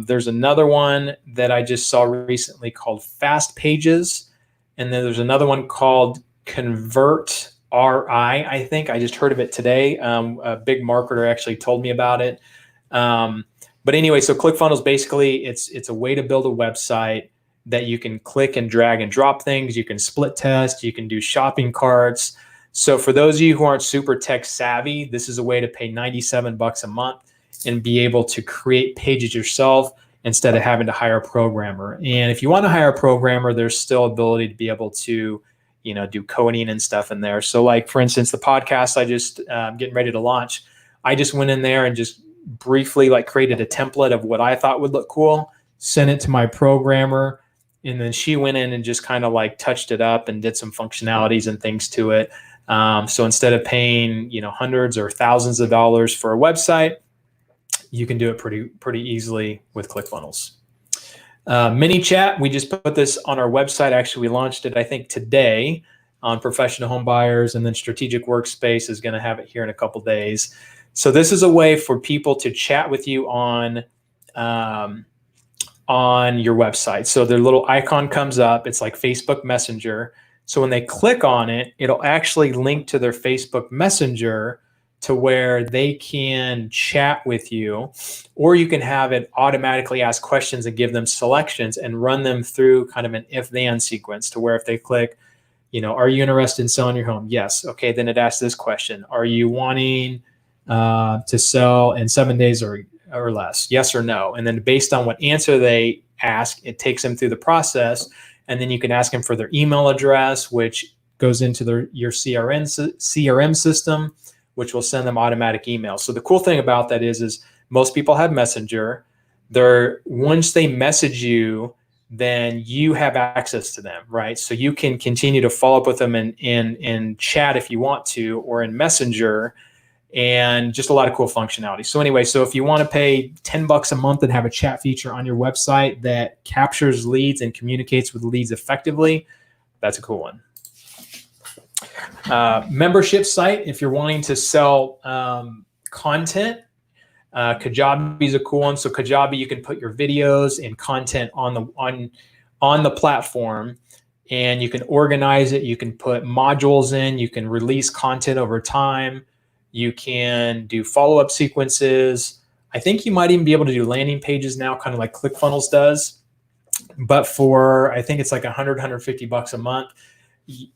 There's another one that I just saw recently called Fast Pages. And then there's another one called ConvertRI, I think. I just heard of it today. A big marketer actually told me about it. But anyway, so ClickFunnels, basically, it's a way to build a website that you can click and drag and drop things. You can split test. You can do shopping carts. So for those of you who aren't super tech savvy, this is a way to pay $97 a month and be able to create pages yourself instead of having to hire a programmer. And if you want to hire a programmer, there's still ability to be able to, do coding and stuff in there. So like, for instance, the podcast I just getting ready to launch, I just went in there and just briefly created a template of what I thought would look cool, sent it to my programmer, and then she went in and just kind of touched it up and did some functionalities and things to it. So instead of paying, hundreds or thousands of dollars for a website, you can do it pretty easily with ClickFunnels. ManyChat, we just put this on our website. Actually, we launched it, I think, today on Professional Home Buyers, and then Strategic Workspace is going to have it here in a couple days. So this is a way for people to chat with you on your website. So their little icon comes up. It's like Facebook Messenger. So when they click on it, it'll actually link to their Facebook Messenger to where they can chat with you, or you can have it automatically ask questions and give them selections and run them through kind of an if-then sequence to where if they click, are you interested in selling your home? Yes. Okay, then it asks this question. Are you wanting to sell in 7 days or less? Yes or no? And then based on what answer they ask, it takes them through the process. And then you can ask them for their email address, which goes into your CRM system, which will send them automatic emails. So the cool thing about that is most people have Messenger. Once they message you, then you have access to them, right? So you can continue to follow up with them in chat if you want to, or in Messenger, and just a lot of cool functionality. So anyway, so if you want to pay $10 a month and have a chat feature on your website that captures leads and communicates with leads effectively, that's a cool one. Membership site, if you're wanting to sell content, Kajabi is a cool one. So Kajabi, you can put your videos and content on the platform, and you can organize it. You can put modules in. You can release content over time. You can do follow-up sequences. I think you might even be able to do landing pages now, kind of like ClickFunnels does. But for, I think it's like $100, $150 a month.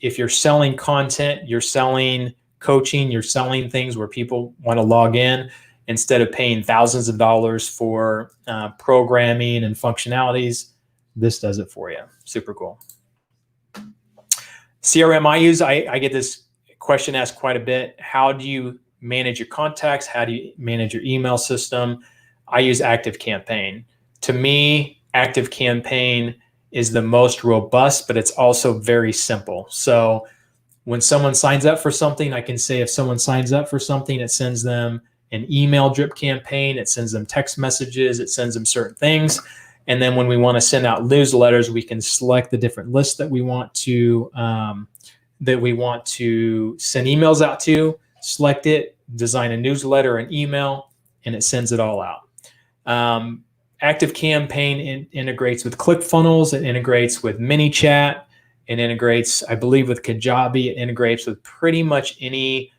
If you're selling content, you're selling coaching, you're selling things where people want to log in, instead of paying thousands of dollars for programming and functionalities, this does it for you. Super cool. CRM I use, I get this question asked quite a bit. How do you manage your contacts? How do you manage your email system? I use ActiveCampaign. To me, ActiveCampaign is the most robust, but it's also very simple. So when someone signs up for something, I can say if someone signs up for something, it sends them an email drip campaign, it sends them text messages, it sends them certain things. And then when we want to send out newsletters, we can select the different lists that we want to send emails out to, select it, design a newsletter or an email, and it sends it all out. ActiveCampaign integrates with ClickFunnels, it integrates with ManyChat, it integrates, I believe, with Kajabi, it integrates with pretty much any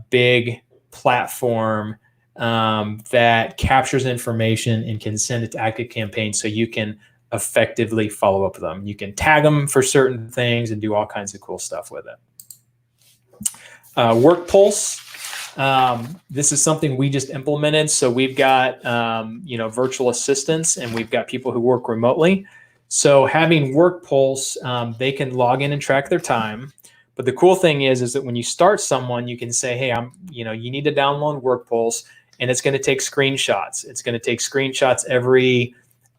big platform that captures information and can send it to ActiveCampaign so you can effectively follow up with them. You can tag them for certain things and do all kinds of cool stuff with it. WorkPulse. This is something we just implemented. So we've got, virtual assistants, and we've got people who work remotely. So having WorkPulse, they can log in and track their time. But the cool thing is that when you start someone, you can say, hey, you need to download WorkPulse, and it's going to take screenshots. It's going to take screenshots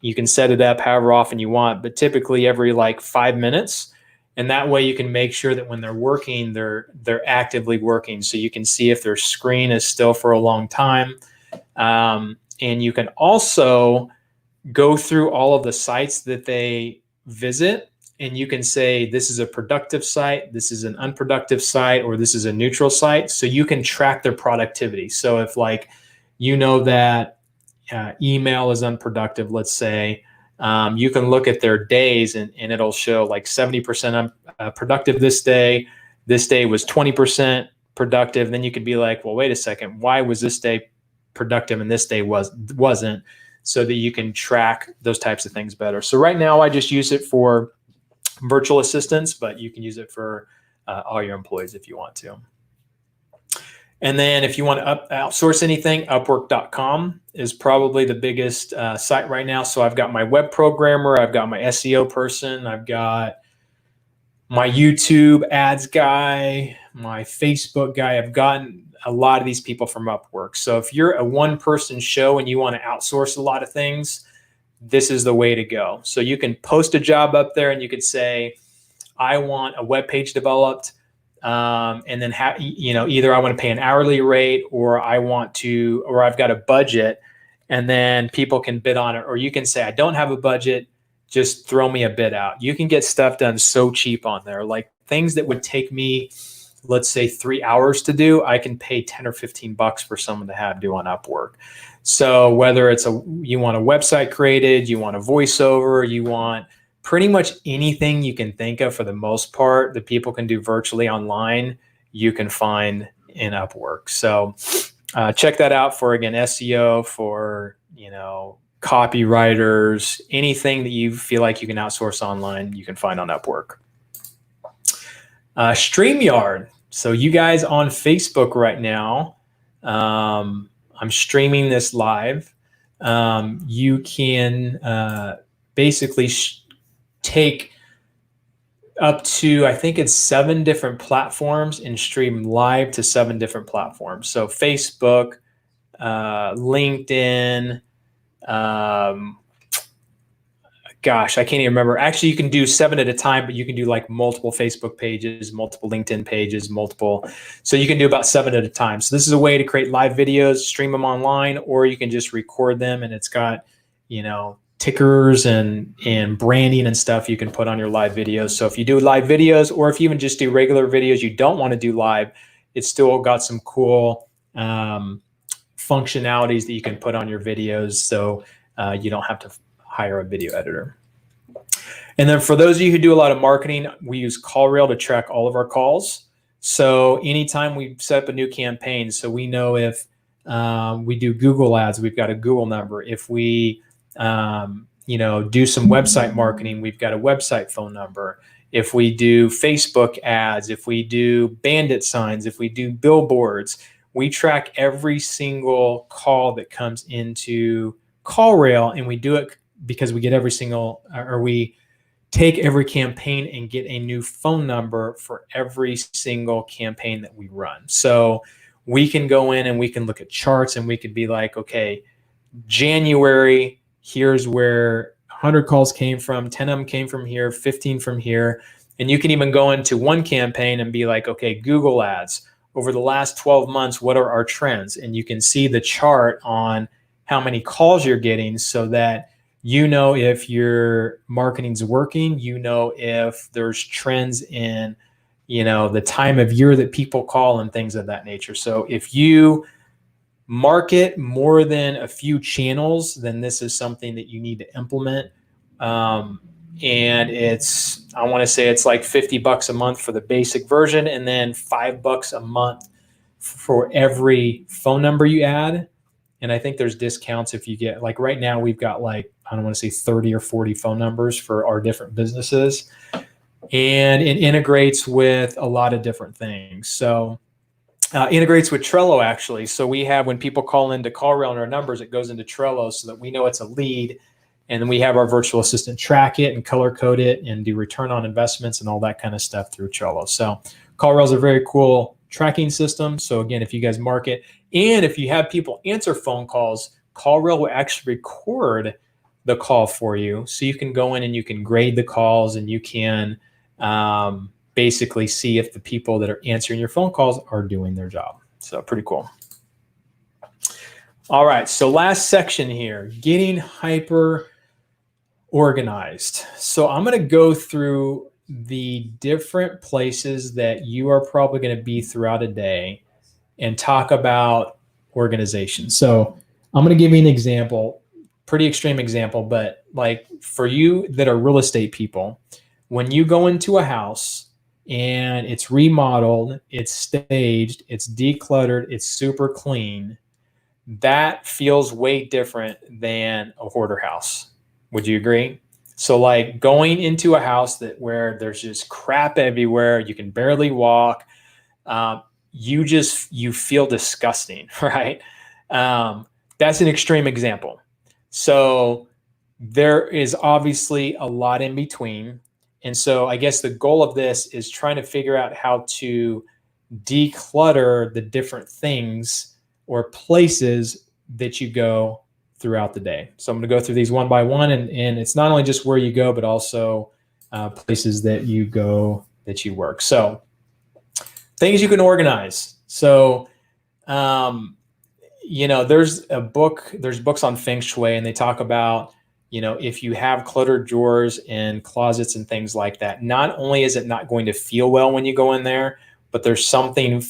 you can set it up however often you want, but typically every like 5 minutes. And that way you can make sure that when they're working, they're actively working. So you can see if their screen is still for a long time. And you can also go through all of the sites that they visit, and you can say, this is a productive site, this is an unproductive site, or this is a neutral site. So you can track their productivity. So if that email is unproductive, let's say, you can look at their days and it'll show like 70% productive this day was 20% productive. Then you could be like, well, wait a second, why was this day productive and this day wasn't? So that you can track those types of things better. So right now I just use it for virtual assistants, but you can use it for all your employees if you want to. And then if you want to outsource anything, Upwork.com is probably the biggest site right now. So I've got my web programmer, I've got my SEO person, I've got my YouTube ads guy, my Facebook guy. I've gotten a lot of these people from Upwork. So if you're a one-person show and you want to outsource a lot of things, this is the way to go. So you can post a job up there and you could say, I want a web page developed. And then either I want to pay an hourly rate, or I've got a budget, and then people can bid on it. Or you can say, I don't have a budget, just throw me a bid out. You can get stuff done so cheap on there. Like things that would take me, let's say 3 hours to do, I can pay 10 or 15 bucks for someone to have do on Upwork. So whether you want a website created, you want a voiceover, you want pretty much anything you can think of, for the most part, that people can do virtually online, you can find in Upwork. So check that out for, again, SEO, for, copywriters, anything that you feel like you can outsource online, you can find on Upwork. StreamYard. So you guys on Facebook right now, I'm streaming this live. You can basically take up to, I think it's 7 different platforms, and stream live to 7 different platforms. So Facebook, LinkedIn, gosh, I can't even remember. Actually, you can do 7 at a time, but you can do like multiple Facebook pages, multiple LinkedIn pages, so you can do about 7 at a time. So this is a way to create live videos, stream them online, or you can just record them, and it's got, tickers and branding and stuff you can put on your live videos. So if you do live videos, or if you even just do regular videos you don't want to do live, it's still got some cool functionalities that you can put on your videos, so you don't have to hire a video editor. And then for those of you who do a lot of marketing, we use CallRail to track all of our calls. So anytime we set up a new campaign, so we know if we do Google ads, we've got a Google number. If we do some website marketing, we've got a website phone number. If we do Facebook ads, if we do bandit signs, if we do billboards, we track every single call that comes into CallRail, and we do it because we get we take every campaign and get a new phone number for every single campaign that we run. So we can go in and we can look at charts and we could be like, okay, January, here's where 100 calls came from, 10 of them came from here, 15 from here. And you can even go into one campaign and be like, okay, Google ads over the last 12 months, what are our trends? And you can see the chart on how many calls you're getting so that you know if your marketing's working, you know if there's trends in, the time of year that people call and things of that nature. So if you market more than a few channels, then this is something that you need to implement. And I want to say it's like $50 a month for the basic version, and then $5 a month for every phone number you add. And I think there's discounts if you get, like right now we've got like, I don't want to say 30 or 40 phone numbers for our different businesses. And it integrates with a lot of different things. So integrates with Trello actually. So we have, when people call into CallRail and our numbers, it goes into Trello so that we know it's a lead. And then we have our virtual assistant track it and color code it and do return on investments and all that kind of stuff through Trello. So CallRail is a very cool tracking system. So again, if you guys market and if you have people answer phone calls, CallRail will actually record the call for you. So you can go in and you can grade the calls and you can basically see if the people that are answering your phone calls are doing their job. So pretty cool. All right, so last section here, getting hyper organized. So I'm going to go through the different places that you are probably going to be throughout a day and talk about organization. So I'm going to give you an example, pretty extreme example, but like for you that are real estate people, when you go into a house and it's remodeled, it's staged, it's decluttered, it's super clean, that feels way different than a hoarder house. Would you agree? So like going into a house where there's just crap everywhere, you can barely walk, you feel disgusting, right? That's an extreme example. So there is obviously a lot in between. And so I guess the goal of this is trying to figure out how to declutter the different things or places that you go throughout the day. So I'm going to go through these one by one, and it's not only just where you go, but also places that you go, that you work. So things you can organize. So, there's books on Feng Shui, and they talk about, if you have cluttered drawers and closets and things like that, not only is it not going to feel well when you go in there, but there's something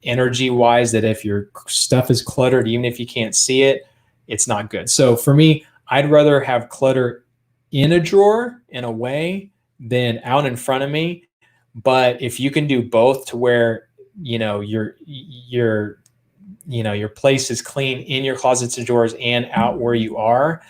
energy wise that if your stuff is cluttered, even if you can't see it, it's not good. So for me, I'd rather have clutter in a drawer in a way than out in front of me. But if you can do both to where, your place is clean in your closets and drawers and out where you are,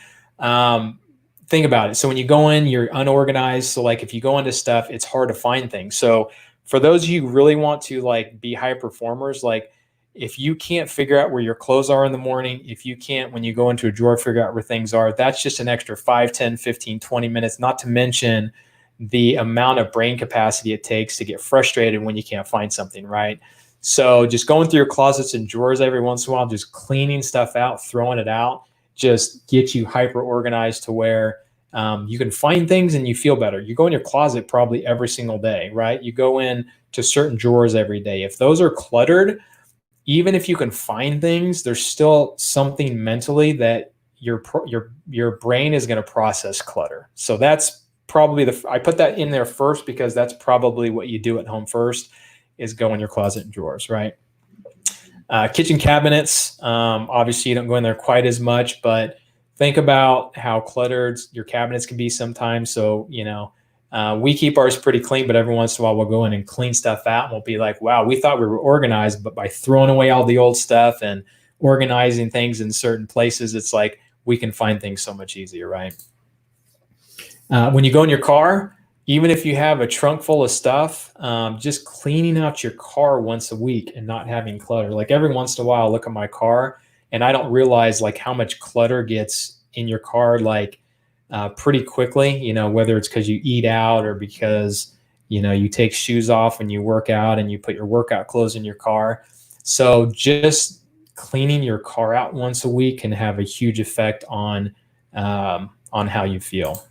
think about it. So when you go in, you're unorganized. So like if you go into stuff, it's hard to find things. So for those of you who really want to like be high performers, like if you can't figure out where your clothes are in the morning, if you can't, when you go into a drawer, figure out where things are, that's just an extra 5, 10, 15, 20 minutes, not to mention the amount of brain capacity it takes to get frustrated when you can't find something, right? So just going through your closets and drawers every once in a while, just cleaning stuff out, throwing it out, just get you hyper organized to where you can find things and you feel better. You go in your closet probably every single day, right? You go in to certain drawers every day. If those are cluttered, even if you can find things, there's still something mentally that your brain is going to process clutter. So that's probably I put that in there first because that's probably what you do at home first, is go in your closet and drawers, right? Kitchen cabinets, obviously you don't go in there quite as much, but think about how cluttered your cabinets can be sometimes. So, we keep ours pretty clean, but every once in a while we'll go in and clean stuff out and we'll be like, wow, we thought we were organized, but by throwing away all the old stuff and organizing things in certain places, it's like we can find things so much easier, right? When you go in your car, even if you have a trunk full of stuff, just cleaning out your car once a week and not having clutter. Like every once in a while, I look at my car and I don't realize like how much clutter gets in your car. Like pretty quickly, whether it's because you eat out or because, you take shoes off when you work out and you put your workout clothes in your car. So just cleaning your car out once a week can have a huge effect on how you feel.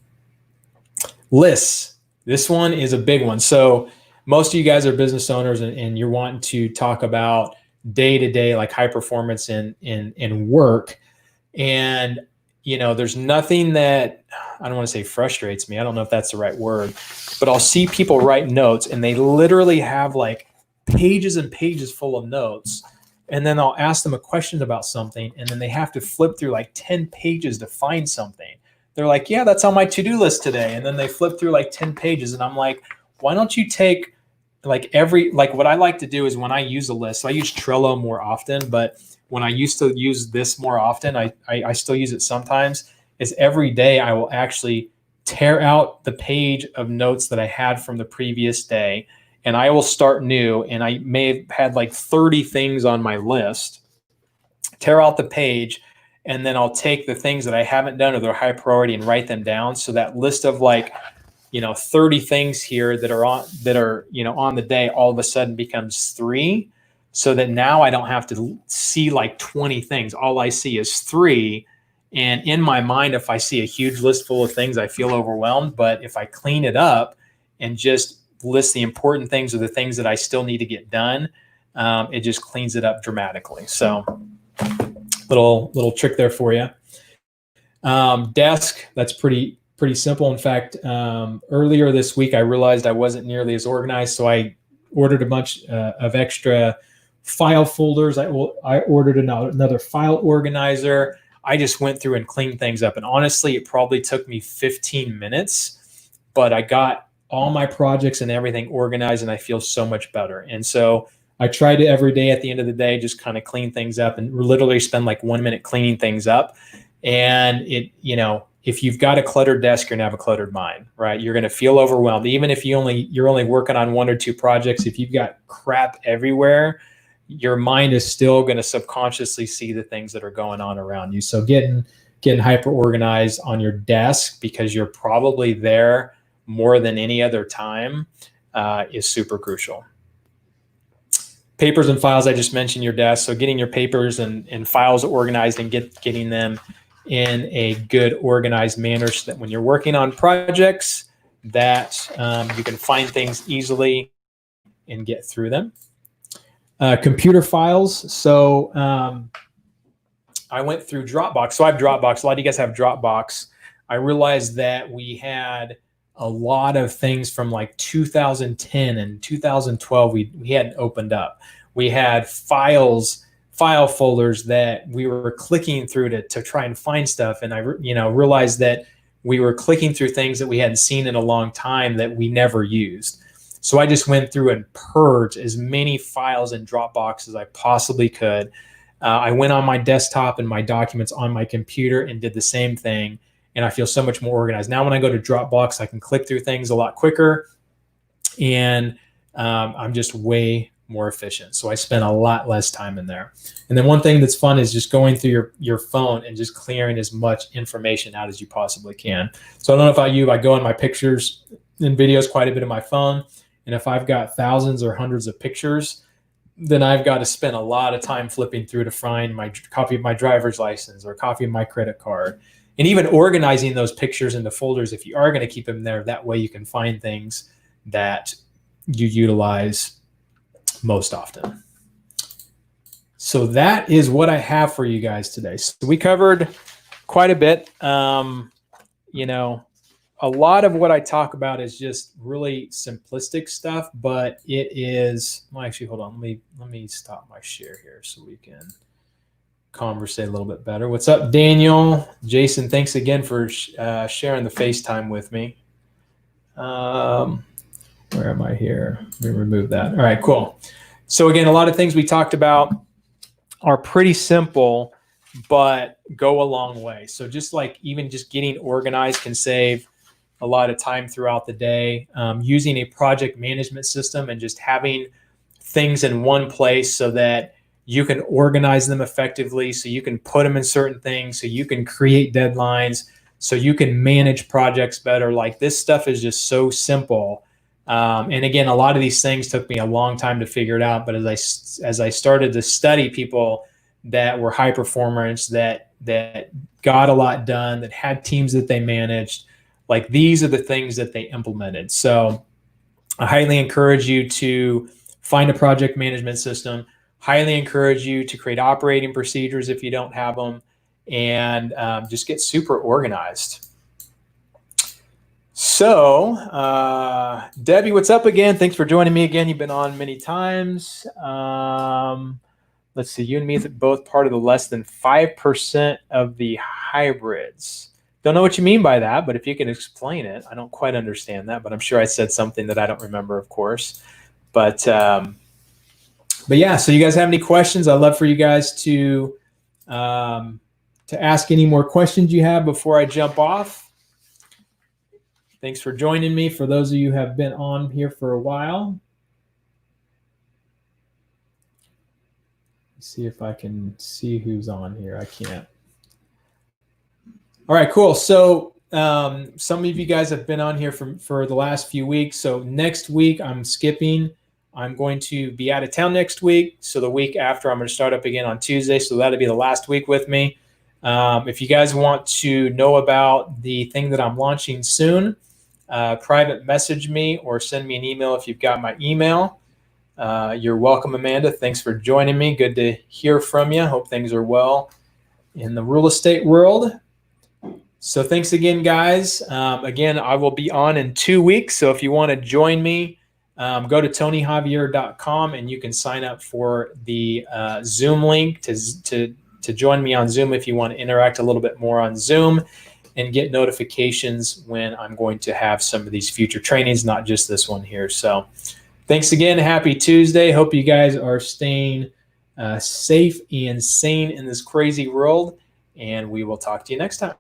Lists. This one is a big one. So most of you guys are business owners and you're wanting to talk about day-to-day, like high performance in work. And, there's nothing that, I don't want to say frustrates me. I don't know if that's the right word, but I'll see people write notes and they literally have like pages and pages full of notes. And then I'll ask them a question about something and then they have to flip through like 10 pages to find something. They're like, yeah, that's on my to-do list today. And then they flip through like 10 pages and I'm like, why don't you take like what I like to do is when I use a list, so I use Trello more often, but when I used to use this more often, I still use it sometimes, is every day I will actually tear out the page of notes that I had from the previous day and I will start new. And I may have had like 30 things on my list, tear out the page, and then I'll take the things that I haven't done or they're high priority and write them down. So that list of like, 30 things here that are on the day all of a sudden becomes 3, so that now I don't have to see like 20 things. All I see is 3. And in my mind, if I see a huge list full of things, I feel overwhelmed. But if I clean it up and just list the important things or the things that I still need to get done, it just cleans it up dramatically. So little trick there for you. Desk, that's pretty simple. In fact, earlier this week, I realized I wasn't nearly as organized. So I ordered a bunch of extra file folders. I ordered another file organizer. I just went through and cleaned things up. And honestly, it probably took me 15 minutes, but I got all my projects and everything organized and I feel so much better. And so I try to every day at the end of the day, just kind of clean things up and literally spend like 1 minute cleaning things up. And if you've got a cluttered desk, you're gonna have a cluttered mind, right? You're gonna feel overwhelmed. Even if you're only working on 1 or 2 projects, if you've got crap everywhere, your mind is still going to subconsciously see the things that are going on around you. So getting hyper organized on your desk, because you're probably there more than any other time, is super crucial. Papers and files, I just mentioned your desk. So getting your papers and files organized and getting them in a good organized manner so that when you're working on projects that you can find things easily and get through them. Computer files. So I went through Dropbox. So I have Dropbox. A lot of you guys have Dropbox. I realized that we had a lot of things from like 2010 and 2012 we hadn't opened up. We had file folders that we were clicking through to try and find stuff. And I realized that we were clicking through things that we hadn't seen in a long time that we never used. So I just went through and purged as many files in Dropbox as I possibly could. I went on my desktop and my documents on my computer and did the same thing. And I feel so much more organized. Now when I go to Dropbox, I can click through things a lot quicker. And I'm just way more efficient. So I spend a lot less time in there. And then one thing that's fun is just going through your phone and just clearing as much information out as you possibly can. So I don't know about you, I go on my pictures and videos quite a bit on my phone. And if I've got thousands or hundreds of pictures, then I've got to spend a lot of time flipping through to find my copy of my driver's license or a copy of my credit card. And even organizing those pictures into folders, if you are going to keep them there, that way you can find things that you utilize most often. So that is what I have for you guys today. So we covered quite a bit. A lot of what I talk about is just really simplistic stuff, but it is, well, actually, hold on. Let me stop my share here so we can conversate a little bit better. What's up, Daniel? Jason, thanks again for sharing the FaceTime with me. Where am I here? Let me remove that. All right, cool. So again, a lot of things we talked about are pretty simple, but go a long way. So just like even just getting organized can save a lot of time throughout the day. Using a project management system and just having things in one place so that you can organize them effectively, so you can put them in certain things, so you can create deadlines, so you can manage projects better. Like, this stuff is just so simple. And again, a lot of these things took me a long time to figure it out. But as I started to study people that were high performers, that got a lot done, that had teams that they managed, like, these are the things that they implemented. So I highly encourage you to find a project management system. Highly encourage you to create operating procedures if you don't have them, and just get super organized. So, Debbie, what's up again? Thanks for joining me again. You've been on many times. Let's see, you and me are both part of the less than 5% of the hybrids. Don't know what you mean by that, but if you can explain it. I don't quite understand that, but I'm sure I said something that I don't remember, of course. But yeah, so you guys have any questions? I'd love for you guys to ask any more questions you have before I jump off. Thanks for joining me. For those of you who have been on here for a while. Let's see if I can see who's on here. I can't. All right, cool. So some of you guys have been on here for the last few weeks. So next week I'm skipping. I'm going to be out of town next week. So the week after, I'm going to start up again on Tuesday. So that'll be the last week with me. If you guys want to know about the thing that I'm launching soon, private message me or send me an email if you've got my email. You're welcome, Amanda. Thanks for joining me. Good to hear from you. Hope things are well in the real estate world. So thanks again, guys. Again, I will be on in 2 weeks. So if you want to join me, go to tonyjavier.com and you can sign up for the Zoom link to join me on Zoom if you want to interact a little bit more on Zoom and get notifications when I'm going to have some of these future trainings, not just this one here. So thanks again. Happy Tuesday. Hope you guys are staying safe and sane in this crazy world, and we will talk to you next time.